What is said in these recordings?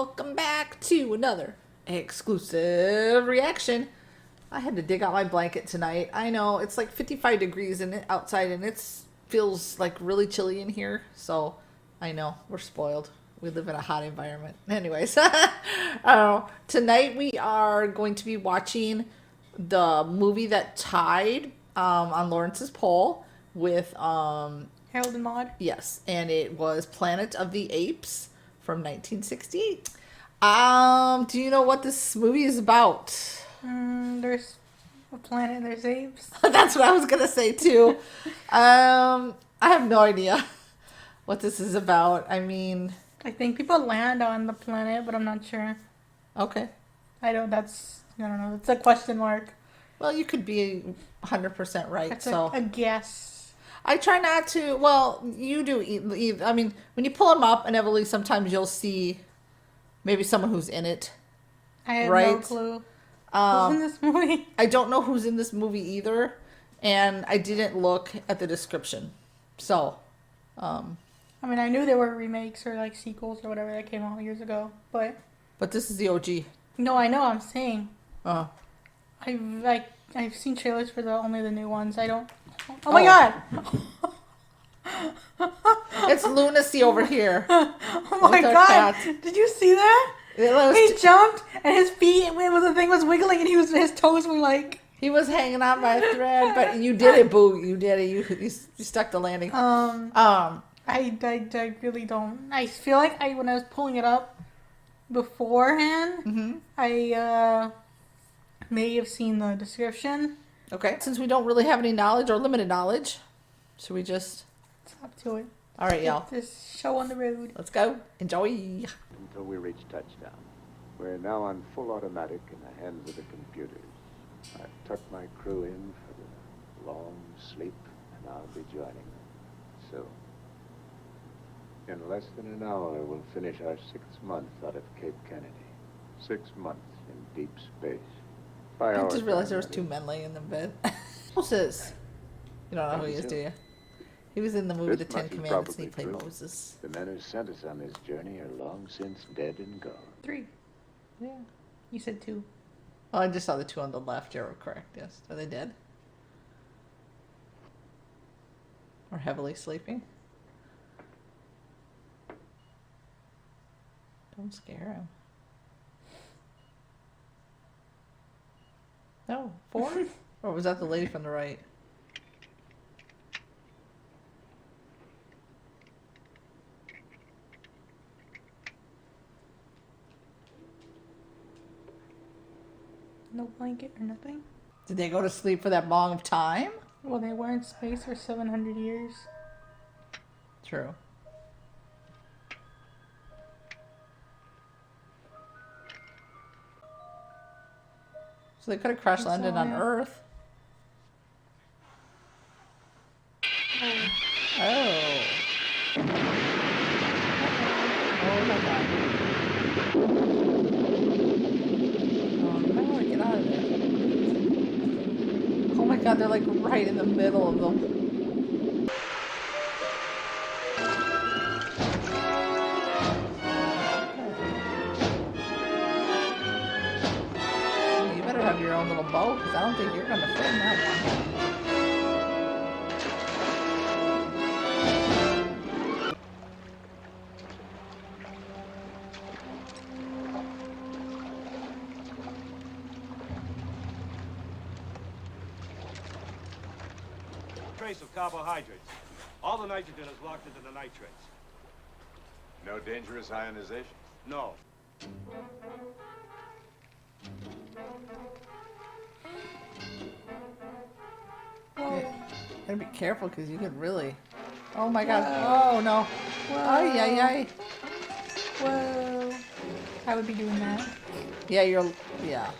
Welcome back to another exclusive reaction. I had to dig out my blanket tonight. I know it's like 55 degrees outside and it feels like really chilly in here. So I know we're spoiled. We live in a hot environment. Anyways, tonight we are going to be watching the movie that tied on Lawrence's poll with Harold and Maude. Yes, and it was Planet of the Apes from 1968. Do you know what this movie is about? There's a planet and there's apes. That's what I was gonna say too. I have no idea what this is about. I mean, I think people land on the planet, but I'm not sure. okay. I don't know. It's a question mark. Well, you could be 100% right. That's so a guess. I try not to. Well, you do. I mean, when you pull them up inevitably, sometimes you'll see maybe someone who's in it. I have right? no clue. Who's in this movie? I don't know who's in this movie either, and I didn't look at the description. So, I mean, I knew there were remakes or like sequels or whatever that came out years ago, but this is the OG. no, I know. I'm saying. Uh. I've seen trailers for only the new ones. I don't. Oh my god! It's lunacy over here. Oh my god! Did you see that? He jumped and his feet, the thing was wiggling, and his toes were like. He was hanging on by a thread, but you did it, Boo. You did it. You stuck the landing. I really don't. I feel like when I was pulling it up beforehand, I may have seen the description. Okay. Since we don't really have any knowledge or limited knowledge, should we just... It's up to it. All right, y'all. This show on the road. Let's go. Enjoy. Until we reach touchdown. We're now on full automatic in the hands of the computers. I've tucked my crew in for the long sleep, and I'll be joining them soon. In less than an hour, we'll finish our 6th month out of Cape Kennedy. 6 months in deep space. I just realized there was 2 men laying in the bed. Moses. You don't know who he is, do you? He was in the movie The Ten Commandments and he played Moses. The men who sent us on this journey are long since dead and gone. 3. Yeah. You said 2. Oh, I just saw the 2 on the left. You're correct, yes. Are they dead? Or heavily sleeping? Don't scare him. No, 4? Or was that the lady from the right? No blanket or nothing. Did they go to sleep for that long of time? Well, they were in space for 700 years. True. So they could have crash landed on Earth. Oh. Oh my god. Oh no, get out of there. Oh my god, they're like right in the middle of them. Have your own little boat, because I don't think you're going to fit in that one. Trace of carbohydrates. All the nitrogen is locked into the nitrates. No dangerous ionization? No. Gotta be careful because you could really. Oh my god. Oh no. Ay, ay, ay. Whoa. I would be doing that. Yeah, you're. Yeah.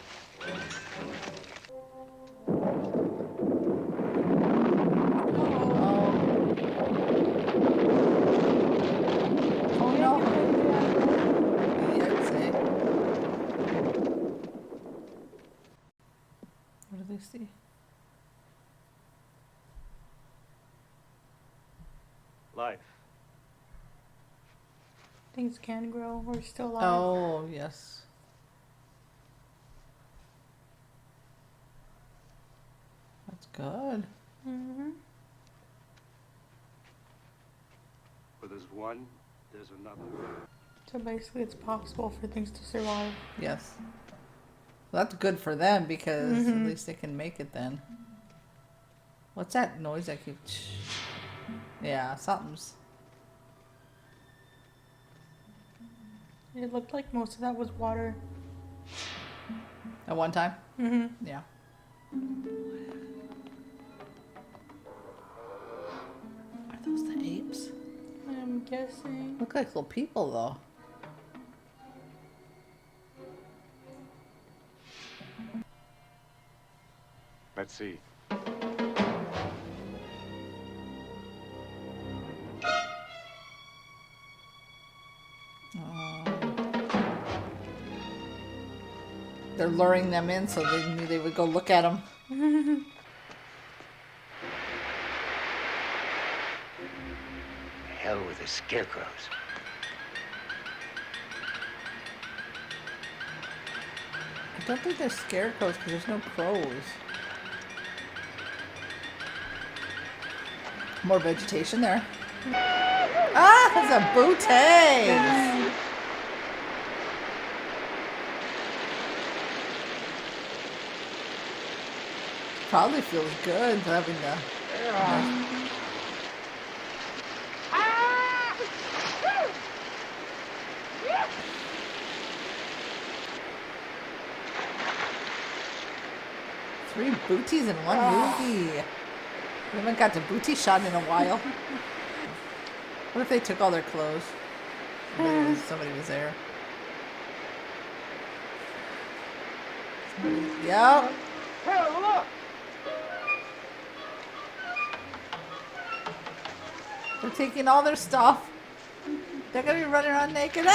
Oh no. Yeah, I'd say. What do they see? Life. things can grow or still alive. Oh, yes. That's good. Mm-hmm. Where there's one, there's another. So basically, it's possible for things to survive. Yes. Well, that's good for them because at Mhm. least they can make it then. What's that noise I keep... Yeah, something's... It looked like most of that was water. At one time? Mm-hmm. Yeah. Are those the apes? I'm guessing. Look like little people though. Let's see. They're luring them in so they knew they would go look at them. Hell with the scarecrows. I don't think they're scarecrows because there's no crows. More vegetation there. Ah, it's a booty! Probably feels good having the... Three booties in one movie. We haven't got the booty shot in a while. What if they took all their clothes? Somebody was there. Yep. Hey, look! They're taking all their stuff. They're gonna be running around naked. No.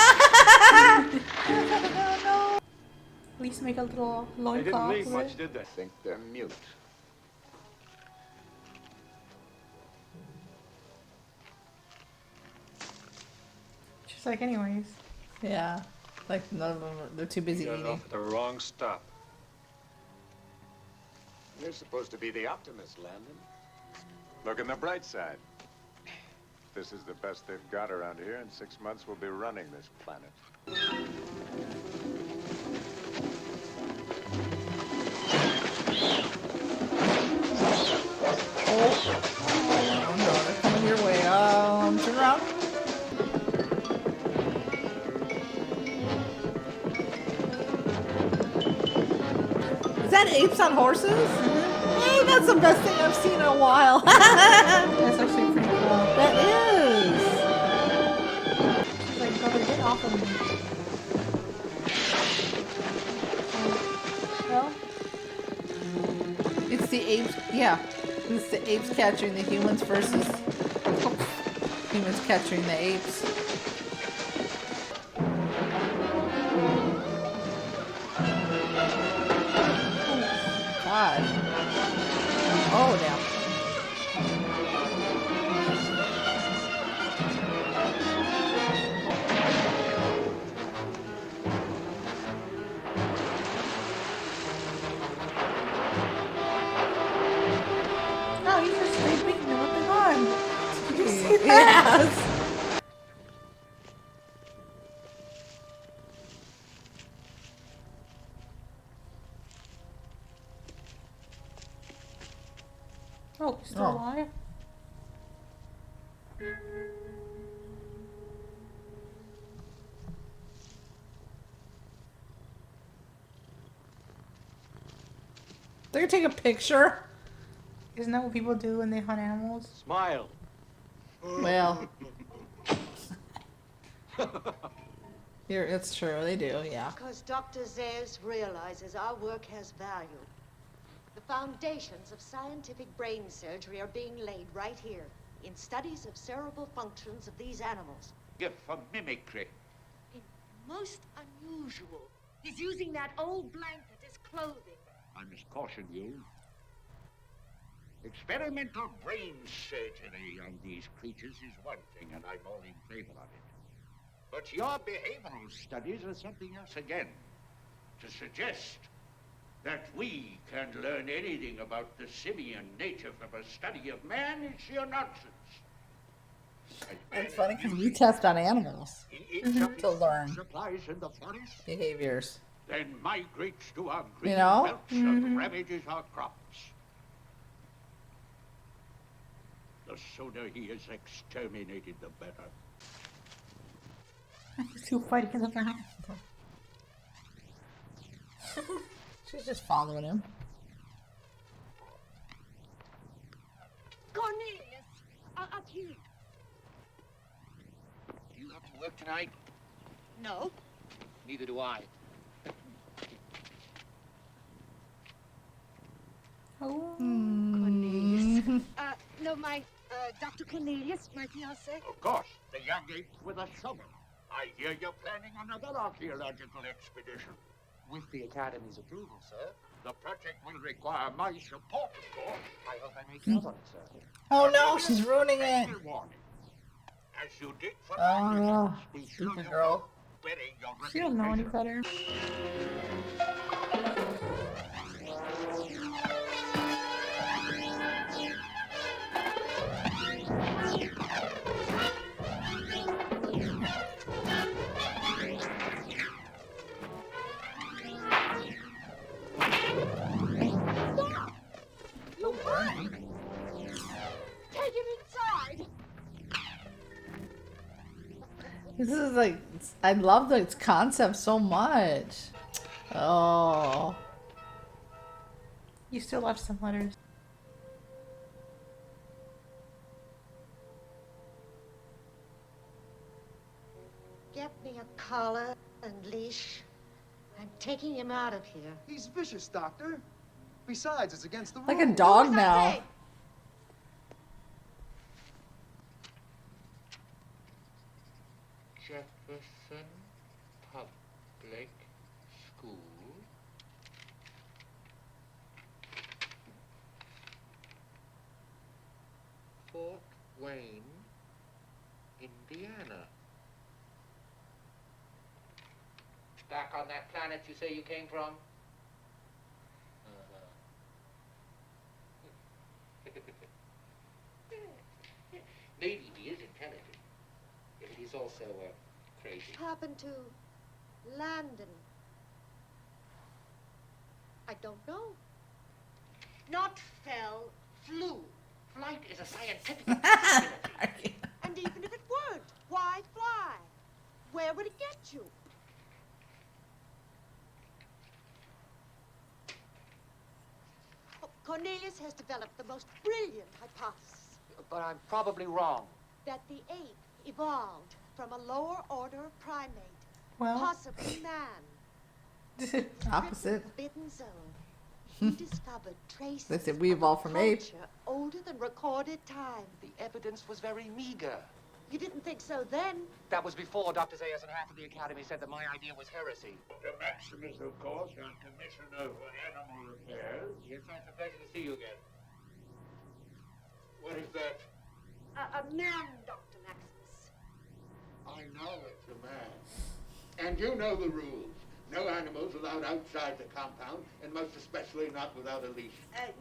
At least make a little They didn't loincloth leave with much, it. did they? I think they're mute. Just like anyways. Yeah. Like none of them, they're too busy You got eating. off at the wrong stop. You're supposed to be the optimist, Landon. Look on the bright side. This is the best they've got around here. In 6 months, we'll be running this planet. Oh no, they're coming your way. Turn around. Is that apes on horses? Hey, that's the best thing I've seen in a while. That's actually pretty cool. That is. It's like, brother, get off of me. Well, It's the apes. Yeah. It's the apes capturing the humans versus humans capturing the apes. God. Oh, now. no, he's just straight beating him with the gun. Did you see that? Yes. Oh, he's still Oh. alive? They're gonna take a picture. Isn't that what people do when they hunt animals? Smile. Well, here it's true. They do, yeah. Because Dr. Zayas realizes our work has value. The foundations of scientific brain surgery are being laid right here in studies of cerebral functions of these animals. Gift for mimicry. Most unusual. He's using that old blanket as clothing. I must caution you. Experimental brain surgery on these creatures is one thing, and I'm all in favor of it. But your behavioral studies are something else again. To suggest that we can learn anything about the simian nature from a study of man is sheer nonsense. It's funny because we test on animals to learn Supplies in the forest, behaviors. then migrates to our green You know? belts and ravages our crops. The sooner he is exterminated, the better. He's too fighting in the back. She's just following him. Cornelius, up here. Do you have to work tonight? No. Neither do I. Oh. Cornelius. No, my, Dr. Cornelius, my fiancé. Of course, the young apes with a shovel. I hear you're planning another archaeological expedition. With the Academy's approval, sir. The project will require my support, of course. I hope I may count on it, sir. Oh no, she's ruining it. Fair warning. As you did for Oh, be sure stupid you girl. bury your She don't know any reputation. better. Take him inside. This is like, I love its concept so much. Oh. You still left some letters. Get me a collar and leash. I'm taking him out of here. He's vicious, Doctor. Besides, it's against the rules. Like a dog What was I now. saying? Jefferson Public School. Fort Wayne, Indiana. Back on that planet you say you came from? Maybe he is intelligent, but he's also crazy. Happened to Landon? I don't know. Not fell, flew. Flight is a scientific possibility. And even if it weren't, why fly? Where would it get you? Oh, Cornelius has developed the most brilliant hypothesis But I'm probably wrong. that the ape evolved from a lower order of primate, Well, possibly man. Opposite. Forbidden zone. He discovered traces They said we of a evolved from ape. culture older than recorded time. The evidence was very meager. You didn't think so then? That was before Dr. Zayas and half of the Academy said that my idea was heresy. The Maximus, of course, our Commissioner for Animal Affairs. It's a pleasure to see you again. What is that? A man, Dr. Maximus. I know it's a man. And you know the rules. No animals allowed outside the compound, and most especially not without a leash.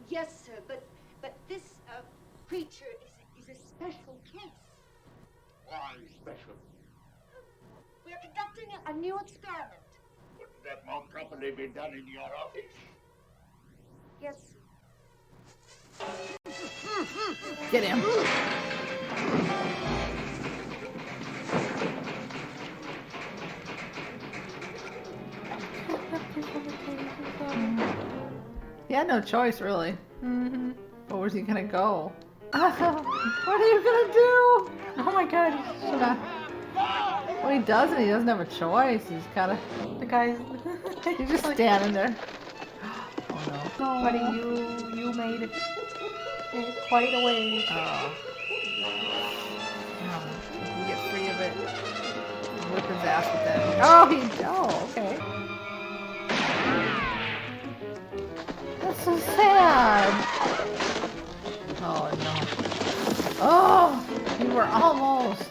Yes, sir, but this creature is a special case. Why special? We're conducting a new experiment. Wouldn't that more properly be done in your office? Yes, sir. Get him. He had no choice, really. Mm-hmm. But where's he gonna go? What are you gonna do? Oh my god. Well, he doesn't. He doesn't have a choice. He's gotta. The guy's. He's just standing there. Oh no. Buddy, you made it quite a way. Oh. He can get free of it. Whip his ass with that. Oh, okay. That's so sad. Oh no. Oh, you were almost.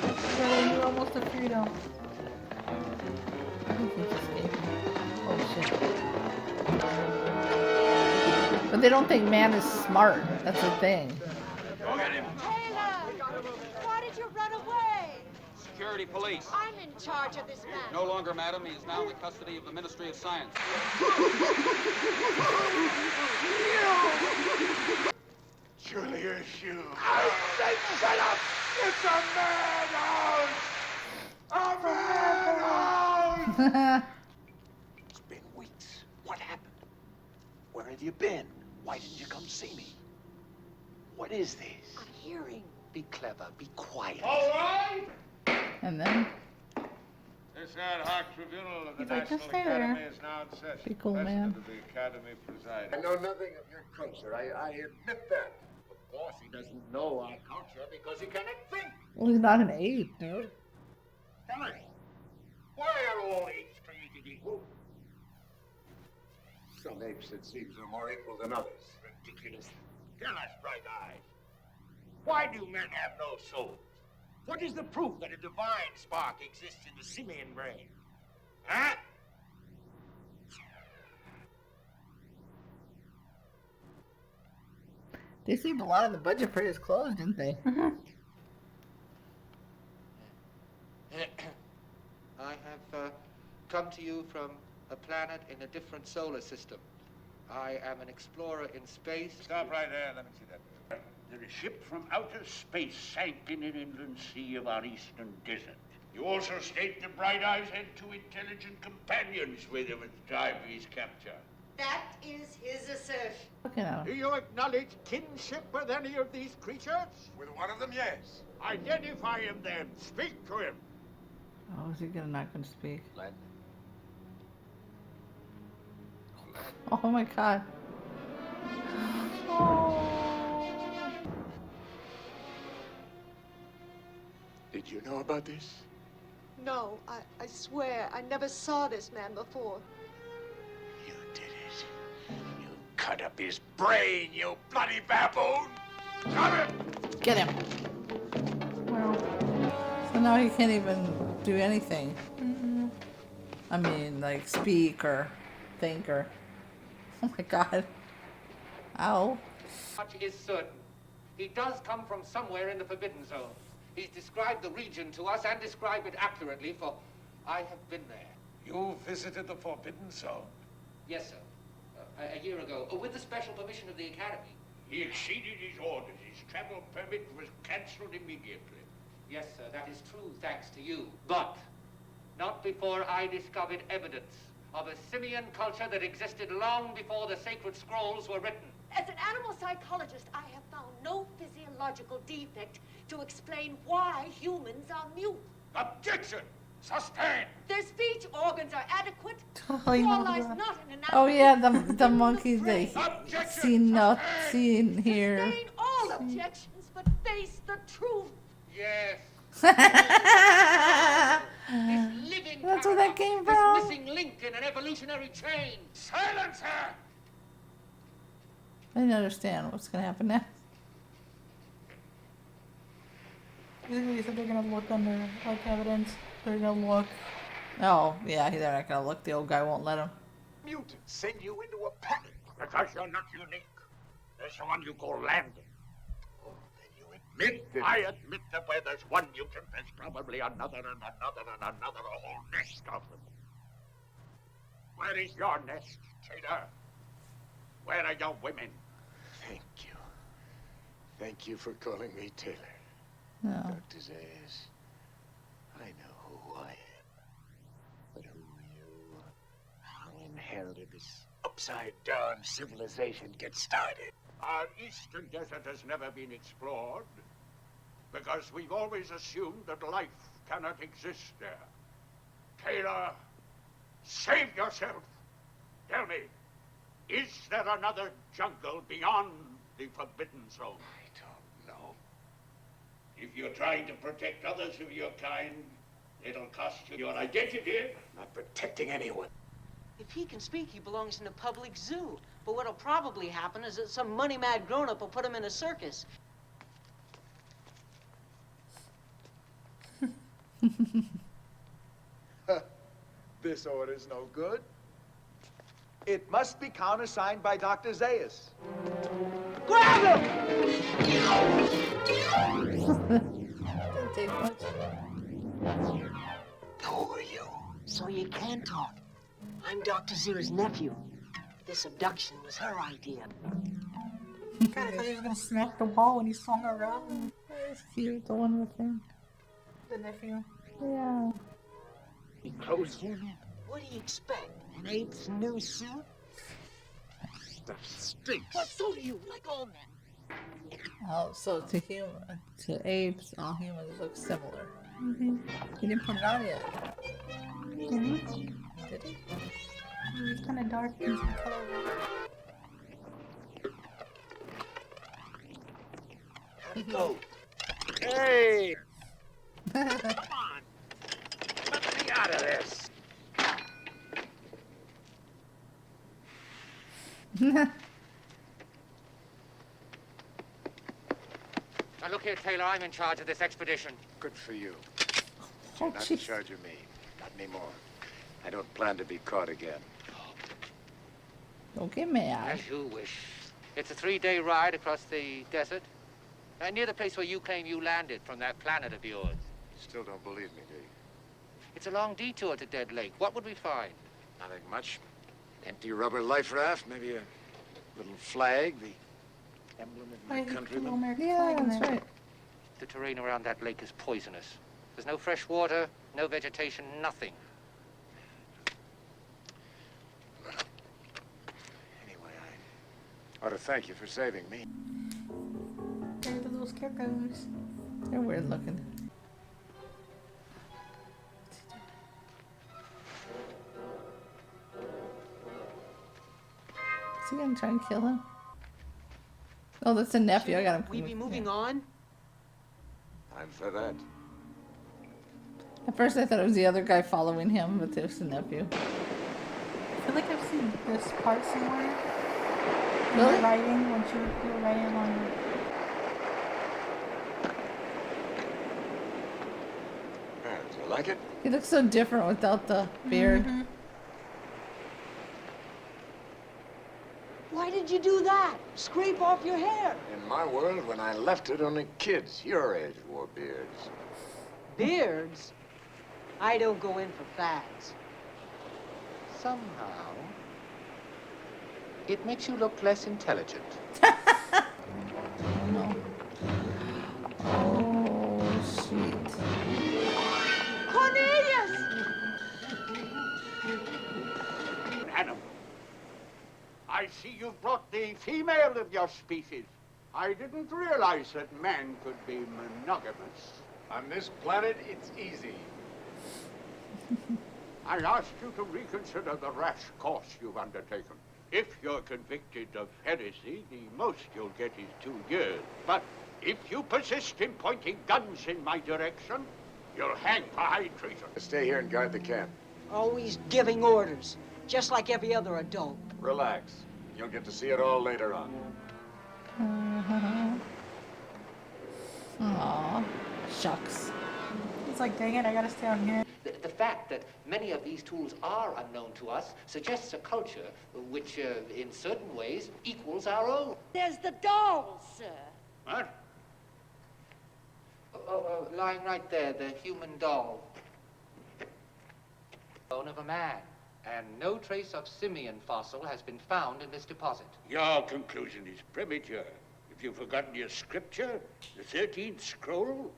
Really, you're almost to freedom. I think he's escaping. Oh shit. But they don't think man is smart. That's the thing. Go get him. Taylor! Why did you run away? Security police. I'm in charge of this man. No longer, madam. He is now in the custody of the Ministry of Science. Julius, you. I said shut up! It's a madhouse! A madhouse! It's been weeks. What happened? Where have you been? Why didn't you come see me? What is this? I'm hearing. Be clever. Be quiet. All right! And then This ad hoc tribunal of the He's like, National just stay there. Academy is now in session. Be cool, President man. of the Academy presiding. I know nothing of your culture. I admit that. Of course, he doesn't know our culture because he cannot think. well, he's not an ape, dude. Tell me, why are all apes created equal? Some apes, it seems, are more equal than others. Ridiculous. Tell us, Bright Eyes, why do men have no souls? What is the proof that a divine spark exists in the simian brain? Huh? They saved a lot of the budget for his clothes, didn't they? I have come to you from a planet in a different solar system. I am an explorer in space. Stop right there. Let me see that. That a ship from outer space sank in an inland sea of our eastern desert. You also state that Bright Eyes had two intelligent companions with him at the time of his capture. That is his assertion. Looking at Do him. you acknowledge kinship with any of these creatures? With one of them, yes. Identify him then. Speak to him. Oh, is he not gonna speak? Len? Oh my god. Did you know about this? No, I swear, I never saw this man before. You did it. You cut up his brain, you bloody baboon! Got him! Get him. Well, So now he can't even do anything. I mean, like speak or think or. Oh my god. Ow. Much is certain. He does come from somewhere in the Forbidden Zone. He's described the region to us and described it accurately, for I have been there. You visited the Forbidden Zone. Yes, sir. A year ago, with the special permission of the Academy. He exceeded his orders. His travel permit was cancelled immediately. Yes, sir, that is true, thanks to you. But not before I discovered evidence of a simian culture that existed long before the sacred scrolls were written. As an animal psychologist, I have found no physiological defect to explain why humans are mute. Objection! Sustained! Their speech organs are adequate. Oh, you War know lies that. not in anatomy. Oh yeah, the monkeys they Objection! see not Sustained! seen here. Sustain all objections, but face the truth. Yes. That's This living where that paradox, came this from. missing link in an evolutionary chain. Silence her! I didn't understand what's gonna happen next. basically, he said they're gonna look under like evidence. They're gonna look. Oh yeah, they're not gonna look. The old guy won't let him. Mutants send you into a panic because you're not unique. There's one you call landing. Oh, then you admit that. I admit that where there's one mutant, there's probably another and another and another, a whole nest of them. Where is your nest, Taylor? Where are your women? Thank you. Thank you for calling me Taylor. No. Dr. Zayas, I know who I am. But who are you? How in hell did this upside-down civilization get started? Our eastern desert has never been explored because we've always assumed that life cannot exist there. Taylor, save yourself. Tell me, is there another jungle beyond the Forbidden Zone? I don't know. If you're trying to protect others of your kind, it'll cost you your identity. I'm not protecting anyone. If he can speak, he belongs in a public zoo. But what'll probably happen is that some money-mad grown-up will put him in a circus. This order's no good. It must be countersigned by Dr. Zayas. Grab him! Didn't take much. Who are you? So you can talk. I'm Dr. Zira's nephew. This abduction was her idea. God, I thought he was gonna smack the wall when he swung around. That's cute, the one with him. The nephew. Yeah. Be close here. What do you expect? An ape's new suit? Stuff stinks. But so do you, like all men. Oh, so to apes, all humans look similar. He didn't put it on yet. Did he? Did he? It was kind of dark. He's cut over. Go. Hey! Come on. Let me out of this. Now look here, Taylor, I'm in charge of this expedition. Good for you. Oh, You're not in jeez. charge of me. Not anymore. I don't plan to be caught again. Don't get mad. As you wish. It's a 3-day ride across the desert. Near the place where you claim you landed from that planet of yours. You still don't believe me, do you? It's a long detour to Dead Lake. What would we find? Nothing much. Empty rubber life raft, maybe a little flag, the emblem of my countrymen. American Yeah, flag in that's there. right. The terrain around that lake is poisonous. There's no fresh water, no vegetation, nothing. Anyway, I ought to thank you for saving me. They're the little scarecrows. They're weird looking. Is he gonna try and kill him? Oh, that's a nephew. I got him. We be moving on? Time for that. At first I thought it was the other guy following him, but it was the nephew. I feel like I've seen this part somewhere. Really? You're riding, once you're riding along. Do you like it? He looks so different without the beard. Why did you do that? Scrape off your hair. In my world, when I left it, only kids your age wore beards. Beards? I don't go in for fads. Somehow, it makes you look less intelligent. No. Oh, shit. Cornelius! Animal. I see you've brought the female of your species. I didn't realize that man could be monogamous. On this planet, it's easy. I ask you to reconsider the rash course you've undertaken. If you're convicted of heresy, the most you'll get is 2 years. But if you persist in pointing guns in my direction, you'll hang for high treason. Stay here and guard the camp. Always giving orders, just like every other adult. Relax. You'll get to see it all later on. Aw, shucks. It's like, dang it, I gotta stay on here. The fact that many of these tools are unknown to us suggests a culture which, in certain ways, equals our own. There's the doll, sir. What? Lying right there, the human doll. Bone of a man. And no trace of simian fossil has been found in this deposit. Your conclusion is premature. If you've forgotten your scripture, the 13th scroll,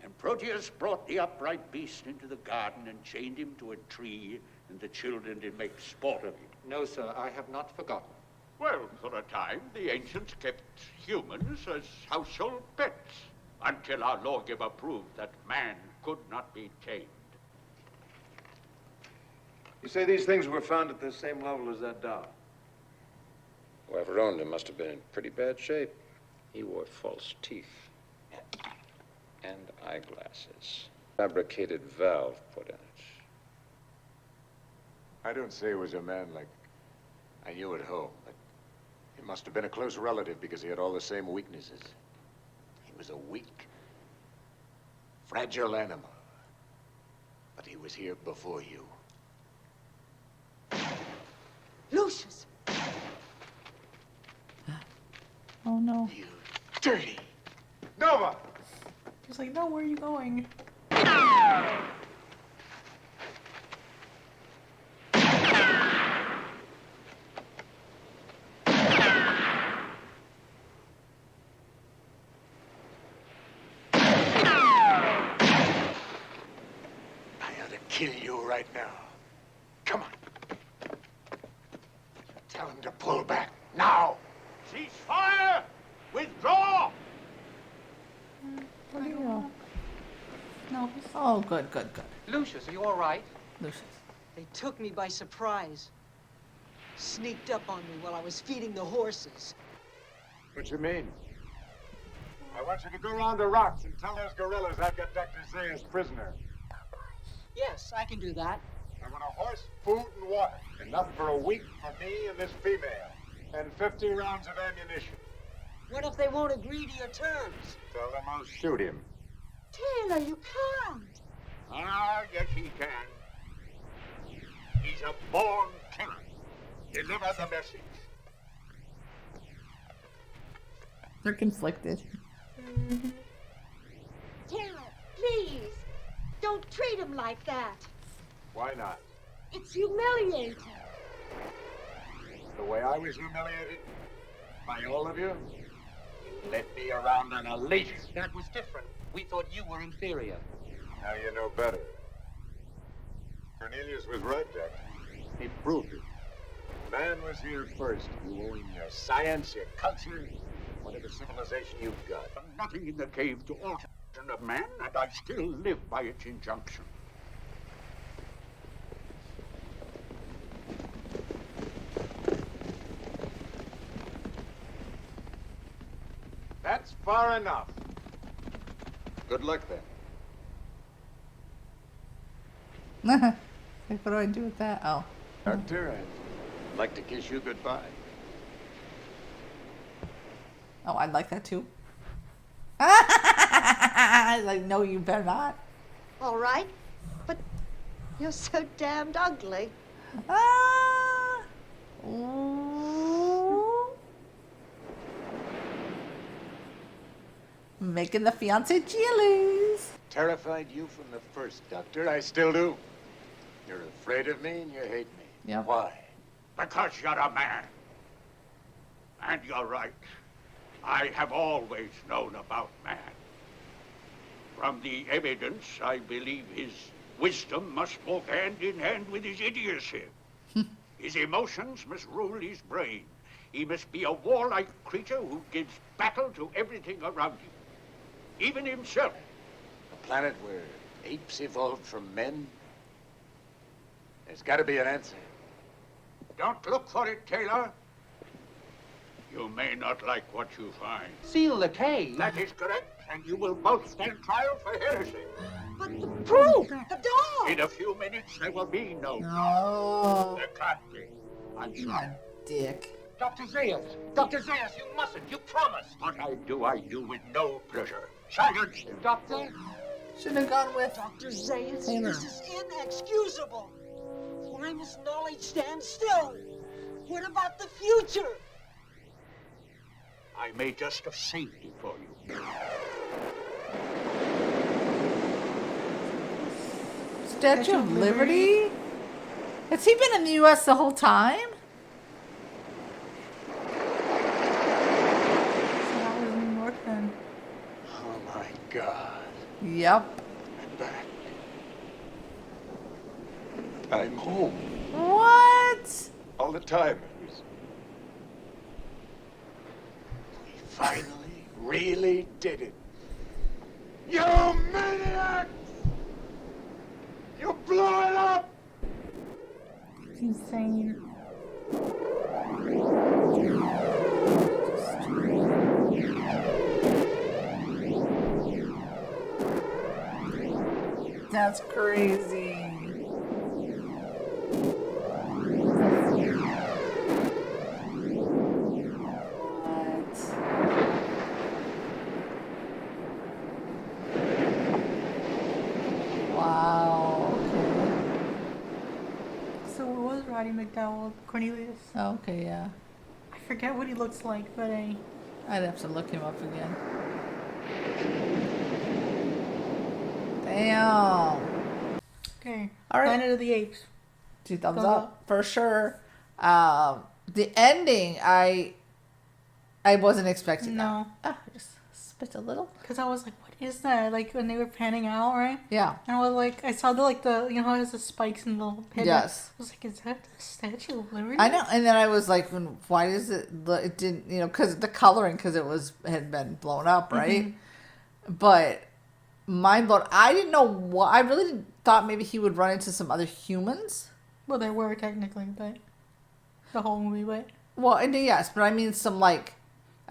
and Proteus brought the upright beast into the garden and chained him to a tree, and the children did make sport of him. No, sir, I have not forgotten. Well, for a time, the ancients kept humans as household pets, until our lawgiver proved that man could not be tamed. You say these things were found at the same level as that doll? Whoever owned him must have been in pretty bad shape. He wore false teeth and eyeglasses. Fabricated valve put in it. I don't say he was a man like I knew at home, but he must have been a close relative because he had all the same weaknesses. He was a weak, fragile animal. But he was here before you. Lucius! Oh no. You dirty. Nova! He's like, no, where are you going? I ought to kill you right now. Come on. Tell him to pull back now. Cease fire! Withdraw! Where do you go? No, he's... Oh, good. Lucius, are you all right? Lucius. They took me by surprise. Sneaked up on me while I was feeding the horses. What you mean? I want you to go around the rocks and tell those gorillas I've got Dr. Zayas prisoner. Yes, I can do that. I want a horse, food, and water. Enough for a week for me and this female. And 50 rounds of ammunition. What if they won't agree to your terms? Tell them I'll shoot him. Taylor, you can't. Ah, yes, he can. He's a born killer. Deliver the message. They're conflicted. Taylor, please. Don't treat him like that. Why not? It's humiliating. The way I was humiliated by all of you? You led me around on a leash. That was different. We thought you were inferior. Now you know better. Cornelius was right, Jack. He proved it. Man was here first. You owe him your science, your culture, whatever civilization you've got. Nothing in the cave to alter of man, and I still live by its injunction. That's far enough. Good luck, then. Like, what do I do with that? Oh. Doctor, I'd like to kiss you goodbye. Oh, I'd like that too. I was like, no, you better not. All right, but you're so damned ugly. Ah. Ooh. Making the fiance jealous. Terrified you from the first, Doctor. I still do. You're afraid of me and you hate me. Yep. Why? Because you're a man. And you're right. I have always known about man. From the evidence, I believe his wisdom must walk hand in hand with his idiocy. His emotions must rule his brain. He must be a warlike creature who gives battle to everything around him, even himself. A planet where apes evolved from men? There's got to be an answer. Don't look for it, Taylor. You may not like what you find. Seal the cave. That is correct, and you will both stand trial for heresy. But the proof, the dog. In a few minutes, there will be no No. There can't be. I'm sorry. Dick. Dr. Zayas! Dr. Zayas, you mustn't! You promised! What I do with no pleasure. Silence! Doctor? Should have gone with Dr. Zayas, Taylor. this is inexcusable. Why must knowledge stand still? What about the future? I may just have saved it for you. Statue of Liberty? Has he been in the U.S. the whole time? So that was New York then. Oh my God. Yep. I'm back. I'm home. What? All the time. We finally really did it. You maniacs! You blew it up! It's insane. That's crazy. What? Wow. was Roddy McDowell, Cornelius. Oh, okay, yeah. I forget what he looks like, but I'd have to look him up again. Damn. Okay. All right. Planet of the Apes. 2 thumbs up for sure. The ending, I wasn't expecting. No. That. I just spit a little. Because I was like, what is that? Like when they were panning out, right? Yeah. And I was like, I saw the you know how it has the spikes in the little pit. Yes. I was like, is that the Statue of Liberty? I know, and then I was like, why does it didn't, because the coloring, because had been blown up, right? Mm-hmm. But mind blown. I didn't know what. I really thought maybe he would run into some other humans. Well, there were technically, but the whole movie, but well, and yes, but I mean some I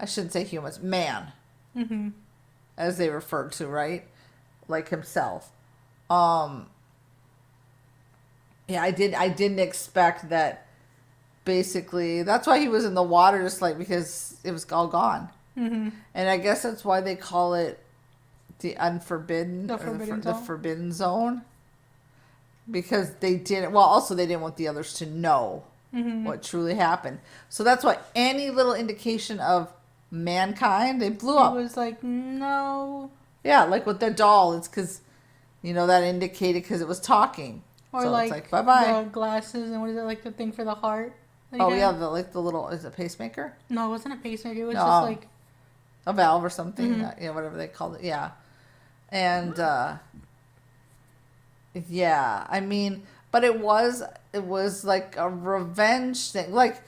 shouldn't say humans, man, mm-hmm. as they referred to, right? Like himself. Yeah, I didn't expect that. Basically, that's why he was in the water, just because it was all gone. Mm-hmm. And I guess that's why they call it the unforbidden, the forbidden zone. Because they didn't. Well, also they didn't want the others to know mm-hmm. what truly happened. So that's why any little indication of mankind, they blew up. It was like, no. Yeah, like with the doll, it's because that indicated because it was talking. Or so like, it's like bye-bye. The glasses and what is it, like the thing for the heart? Oh yeah, the little, is it pacemaker? No, it wasn't a pacemaker. It was just like a valve or something. Mm-hmm. Whatever they called it. Yeah, and yeah, I mean, but it was like a revenge thing, like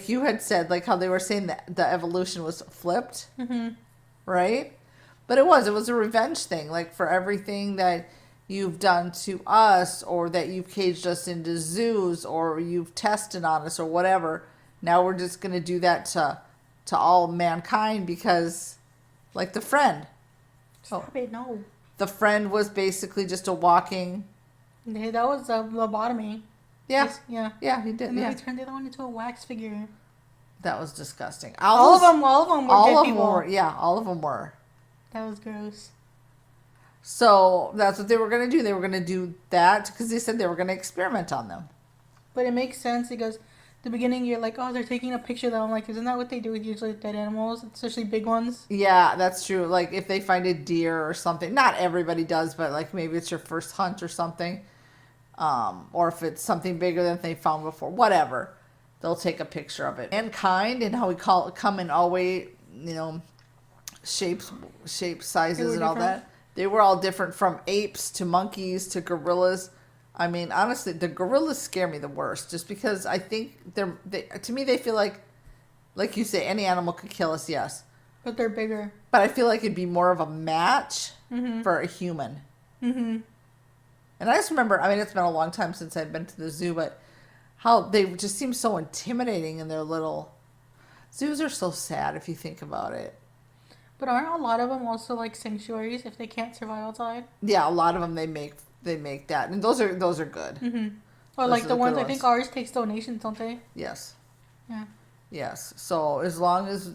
you had said, like how they were saying that the evolution was flipped, mm-hmm. right? But it was a revenge thing, like for everything that you've done to us, or that you've caged us into zoos, or you've tested on us, or whatever. Now we're just going to do that to all mankind because, like the friend. Stop it, no. The friend was basically just a walking. Yeah, that was a lobotomy. Yeah. Yeah, he did. And then yeah. they turned the other one into a wax figure. That was disgusting. All of them were dead people. All of them were. That was gross. So that's what they were going to do. They were going to do that because they said they were going to experiment on them. But it makes sense because the beginning you're like, oh, they're taking a picture of them. I'm like, isn't that what they do with usually dead animals, especially big ones? Yeah, that's true. Like if they find a deer or something, not everybody does, but like maybe it's your first hunt or something, or if it's something bigger than they found before, whatever, they'll take a picture of it. Mankind and how we come in all way, shapes, sizes, and all that. They were all different, from apes to monkeys to gorillas. I mean, honestly, the gorillas scare me the worst, just because I think to me, they feel like you say, any animal could kill us, yes. But they're bigger. But I feel like it'd be more of a match mm-hmm. for a human. Mm-hmm. And I just remember, I mean, it's been a long time since I've been to the zoo, but how they just seem so intimidating in their little... Zoos are so sad if you think about it. But aren't a lot of them also like sanctuaries if they can't survive outside? Yeah, a lot of them they make that, and those are good. Mm-hmm. Or like the ones I think ours takes donations, don't they? Yes. Yeah. Yes. So as long as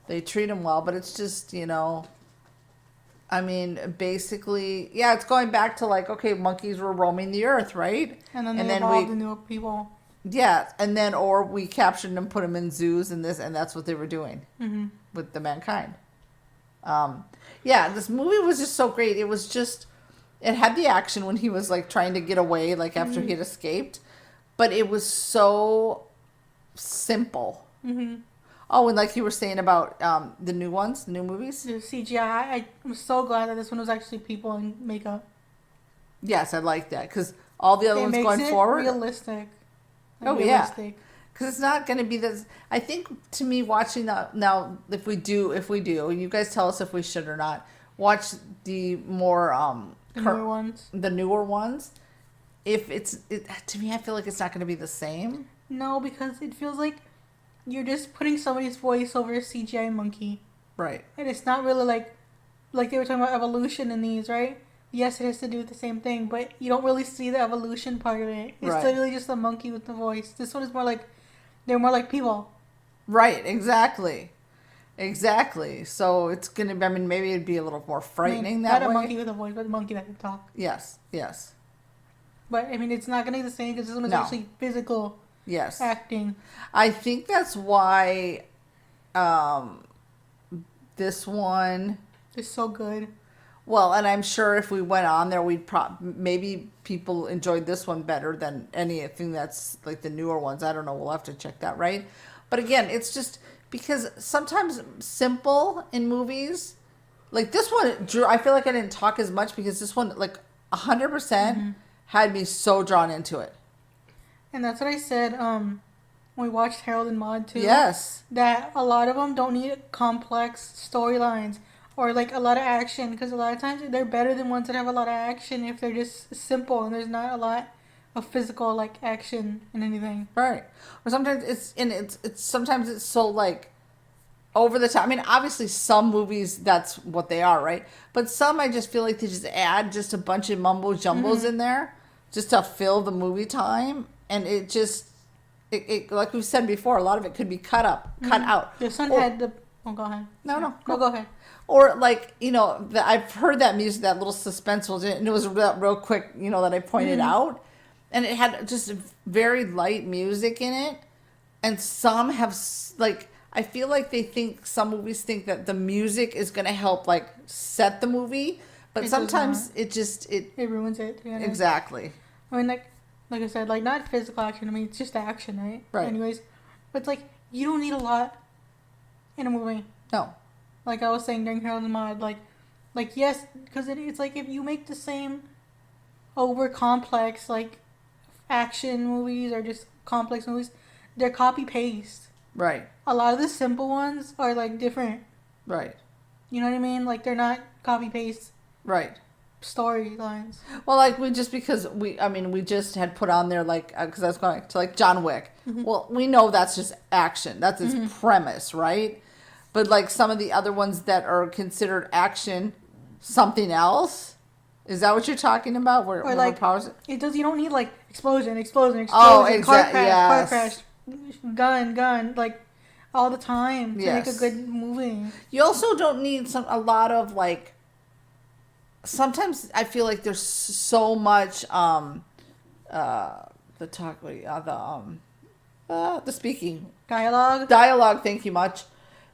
they treat them well, but it's just I mean, basically, yeah, it's going back to like, okay, monkeys were roaming the earth, right? And then they evolved into people. Yeah, and then or we captured them, put them in zoos, and that's what they were doing mm-hmm. with the mankind. Yeah, this movie was just so great. It was just, it had the action when he was like trying to get away, like after he had escaped, but it was so simple. Mm-hmm. Oh, and like you were saying about the new movies. The CGI. I'm so glad that this one was actually people in makeup. Yes, I like that because all the other ones going forward, realistic. Yeah. Because it's not going to be this. I think to me, watching that now, if we do, you guys tell us if we should or not. Watch the more the newer ones. If to me, I feel like it's not going to be the same. No, because it feels like you're just putting somebody's voice over a CGI monkey, right? And it's not really like they were talking about evolution in these, right? Yes, it has to do with the same thing, but you don't really see the evolution part of it. It's literally just a monkey with the voice. This one is more like. They're more like people. Right, exactly. So it's going to, I mean, maybe it'd be a little more frightening that way. Not a monkey with a voice, but a monkey that can talk. Yes. But I mean, it's not gonna be the same because this one is No. actually physical Yes. acting. I think that's why this one. It's so good. Well, and I'm sure if we went on there, we'd maybe people enjoyed this one better than anything that's like the newer ones. I don't know. We'll have to check that, right? But again, it's just because sometimes simple in movies, like this one, Drew, I feel like I didn't talk as much because this one, like 100% had me so drawn into it. And that's what I said when we watched Harold and Maude too. Yes. That a lot of them don't need complex storylines or like a lot of action, because a lot of times they're better than ones that have a lot of action if they're just simple and there's not a lot of physical like action and anything. Right. Or sometimes it's sometimes it's so like over the top. I mean, obviously some movies that's what they are, right? But some I just feel like they just add just a bunch of mumbo jumbos in there just to fill the movie time, and it just it like we said before, a lot of it could be cut out. This one had the go ahead. No, go ahead. Or like, you know, I've heard that music, that little suspense was in it, and it was real quick, you know, that I pointed out. And it had just very light music in it. And some have, like, I feel like some movies think that the music is going to help, like, set the movie. But sometimes it ruins it. Yeah. Exactly. I mean, like I said, like, not physical action. I mean, it's just action, right? Right. Anyways, but it's like, you don't need a lot in a movie. No. Like I was saying during Harold and Maude, like yes, because it's like if you make the same over complex like action movies or just complex movies, they're copy paste. Right. A lot of the simple ones are like different. Right. You know what I mean? Like they're not copy paste. Right. Storylines. Well, like we just had put on there like because I was going to like John Wick. Well, we know that's just action. That's his premise, right? But like some of the other ones that are considered action, something else. Is that what you're talking about? Where like powers? It does. You don't need like explosion. Oh, exactly. Car crash, gun, like all the time to make a good movie. You also don't need a lot of like. Sometimes I feel like there's so much the speaking dialogue. Thank you much.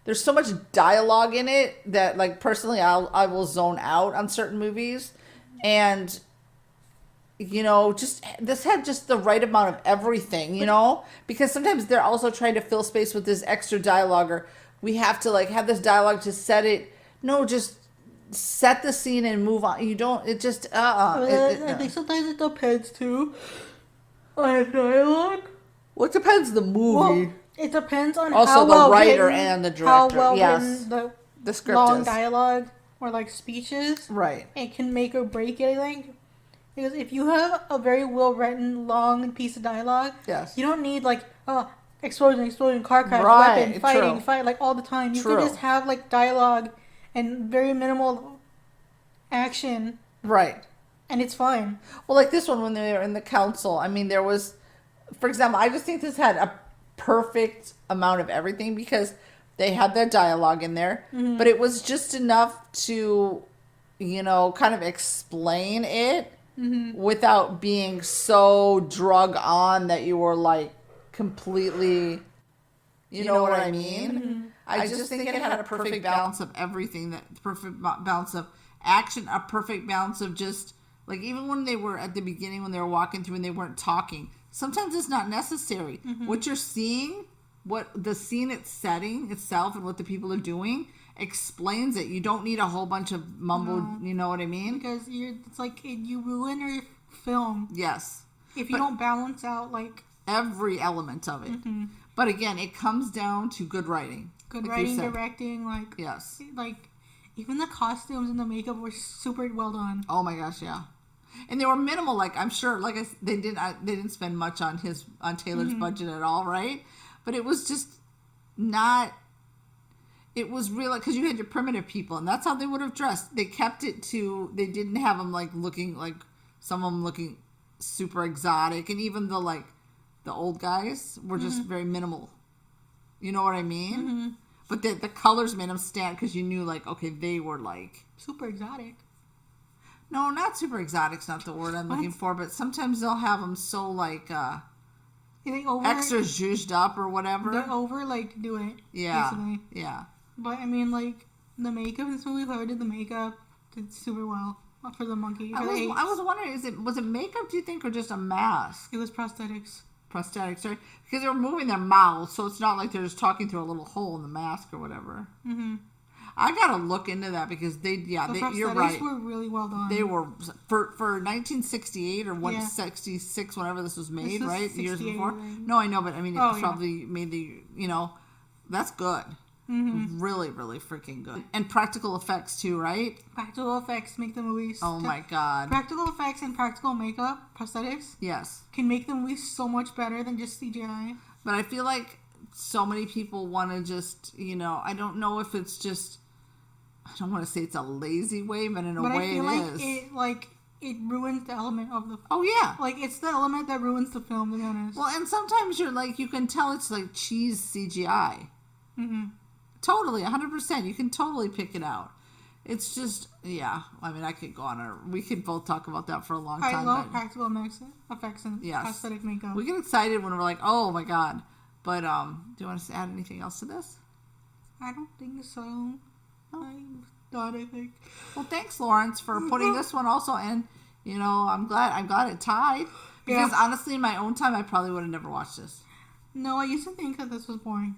There's so much dialogue in it that, like, personally, I will zone out on certain movies, and you know, just this had just the right amount of everything, you know, because sometimes they're also trying to fill space with this extra dialogue, or we have to like have this dialogue to set it. No, just set the scene and move on. You don't. It just I think sometimes it depends too on dialogue. Well, it depends the movie. Well, it depends on also how the well writer written, and the director. how well yes, written the script long is. dialogue or like speeches. Right. It can make or break anything. Because if you have a very well written long piece of dialogue, yes, you don't need like explosion, car crash, weapon, fight like all the time. You can just have like dialogue and very minimal action. Right. And it's fine. Well, like this one when they were in the council, I mean, there was, for example, I just think this had a perfect amount of everything because they had their dialogue in there, but it was just enough to, you know, kind of explain it without being so drug on that you were like completely, you know what I mean? I just think it had a perfect balance of everything, that perfect balance of action, a perfect balance of just like, even when they were at the beginning, when they were walking through and they weren't talking, sometimes it's not necessary. What you're seeing, what the scene it's setting itself and what the people are doing explains it. You don't need a whole bunch of mumble, you know what I mean? Because it's like you ruin your film. Yes. If you don't balance out like every element of it. But again, it comes down to good writing. Good writing, directing, like yes. Like even the costumes and the makeup were super well done. Oh my gosh, yeah. And they were minimal. Like I'm sure, like they didn't spend much on Taylor's budget at all, right? But it was just not. It was real because you had your primitive people, and that's how they would have dressed. They kept it to. They didn't have them like looking like some of them looking super exotic, and even the old guys were just very minimal. You know what I mean? But the colors made them stand because you knew like, okay, they were like super exotic. No, not super exotic's not the word I'm looking for, but sometimes they'll have them so like extra zhuzhed up or whatever. They're over like do it. Yeah, basically. yeah. But I mean, like the makeup in this movie, whoever did the makeup did super well for the monkey. I was wondering, was it makeup? Do you think, or just a mask? It was prosthetics. Prosthetics, right? Because they were moving their mouths, so it's not like they're just talking through a little hole in the mask or whatever. Mm-hmm. I gotta look into that because you're right. Were really well done. They were for 1968 or 166, whenever this was made, right? Years before. Right? No, I know, but I mean, it probably made that's good. Mm-hmm. Really, really freaking good. And practical effects too, right? Practical effects make the movies. Oh my god. Practical effects and practical makeup, prosthetics. Yes. Can make the movies so much better than just CGI. But I feel like so many people want to just, I don't know if it's just, I don't want to say it's a lazy way, but in a way it is. It ruins the element of the... Oh, yeah. Like, it's the element that ruins the film, to be honest. Well, and sometimes you can tell it's like cheese CGI. Mm-hmm. Totally, 100%. You can totally pick it out. It's just, I mean, I could go on we could both talk about that for a long time. I love practical effects and prosthetic makeup. We get excited when we're like, oh my god. But, do you want to add anything else to this? I don't think so. I'm done, I think. Well, thanks, Lawrence, for putting this one also in. I'm glad it tied. Because honestly, in my own time, I probably would have never watched this. No, I used to think that this was boring.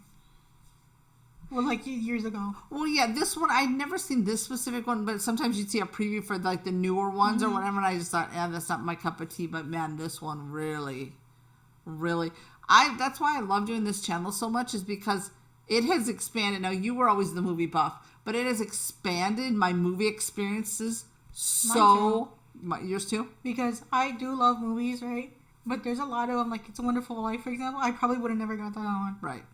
Well, like years ago. Well, yeah, this one, I'd never seen this specific one, but sometimes you'd see a preview for like the newer ones or whatever, and I just thought, that's not my cup of tea, but man, this one really, really, that's why I love doing this channel so much, is because it has expanded. Now, you were always the movie buff, but it has expanded my movie experiences so... Yours too? Because I do love movies, right? But there's a lot of them, like It's a Wonderful Life, for example. I probably would have never got that one. Right.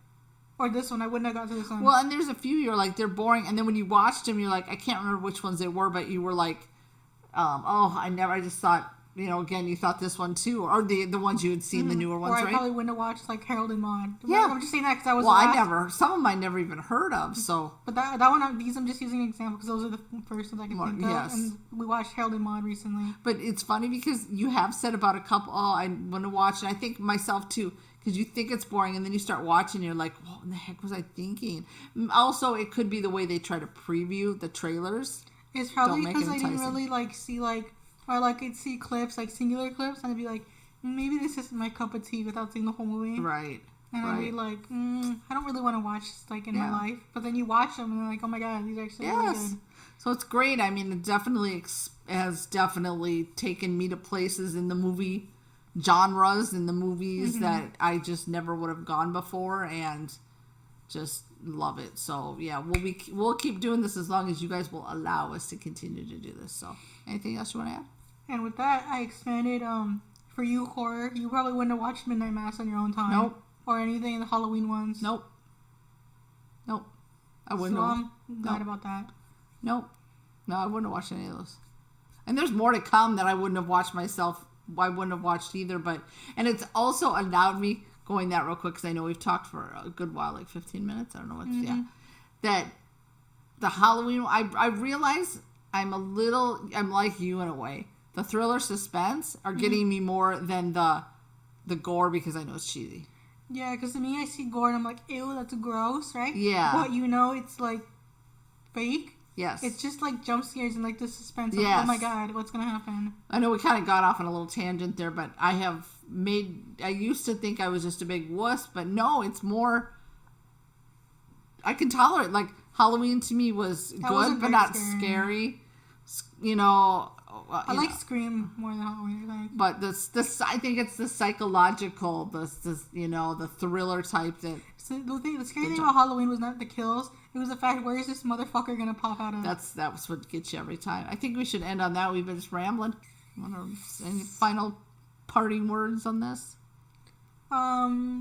Or this one. I wouldn't have got to this one. Well, and there's a few you're like, they're boring. And then when you watched them, you're like, I can't remember which ones they were, but you were like, I just thought, again, you thought this one too. Or the ones you had seen, the newer ones, right? Or I probably wouldn't have watched, like, Harold and Maude. Yeah. I'm just saying that because I was some of them I never even heard of, so. But that one, I'm just using an example because those are the first ones I can think of. Yes. And we watched Harold and Maude recently. But it's funny because you have said about a couple, I want to watch, and I think myself too, because you think it's boring, and then you start watching, and you're like, what in the heck was I thinking? Also, it could be the way they try to preview the trailers. It's probably because I didn't really, see, or, I'd see clips, singular clips, and I'd be like, maybe this isn't my cup of tea without seeing the whole movie. Right. And I'd be like, I don't really want to watch this, in my life. But then you watch them, and you're like, oh my god, these are actually really good. So it's great. I mean, it definitely has taken me to places in the movie genres, in the movies that I just never would have gone before, and just love it. So yeah, we'll keep doing this as long as you guys will allow us to continue to do this. So anything else you want to add? And with that, I expanded for you, horror, you probably wouldn't have watched Midnight Mass on your own time. Nope. Or anything in the Halloween ones. Nope. I wouldn't have. I'm glad about that. Nope. No, I wouldn't have watched any of those. And there's more to come that I wouldn't have watched myself. I wouldn't have watched either. And it's also allowed me, going that real quick, because I know we've talked for a good while, like 15 minutes. I don't know what's, that the Halloween, I realize I'm like you in a way. The thriller suspense are getting me more than the gore, because I know it's cheesy. Yeah, because to me, I see gore and I'm like, ew, that's gross, right? Yeah. But it's fake. Yes. It's just jump scares and the suspense of, oh my god, what's going to happen? I know we kind of got off on a little tangent there, but I used to think I was just a big wuss, but no, it's more, I can tolerate, Halloween to me was good, but not scary. I like Scream more than Halloween, I think. But I think it's the psychological, the thriller type that. So the scary thing about Halloween was not the kills; it was the fact, where is this motherfucker gonna pop out of? That was what gets you every time. I think we should end on that. We've been just rambling. Any final parting words on this?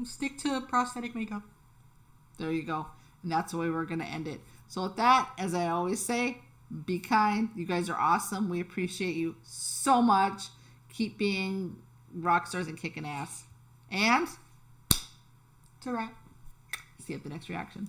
Stick to prosthetic makeup. There you go, and that's the way we're gonna end it. So with that, as I always say, be kind. You guys are awesome. We appreciate you so much. Keep being rock stars and kicking ass. And it's a wrap. See you at the next reaction.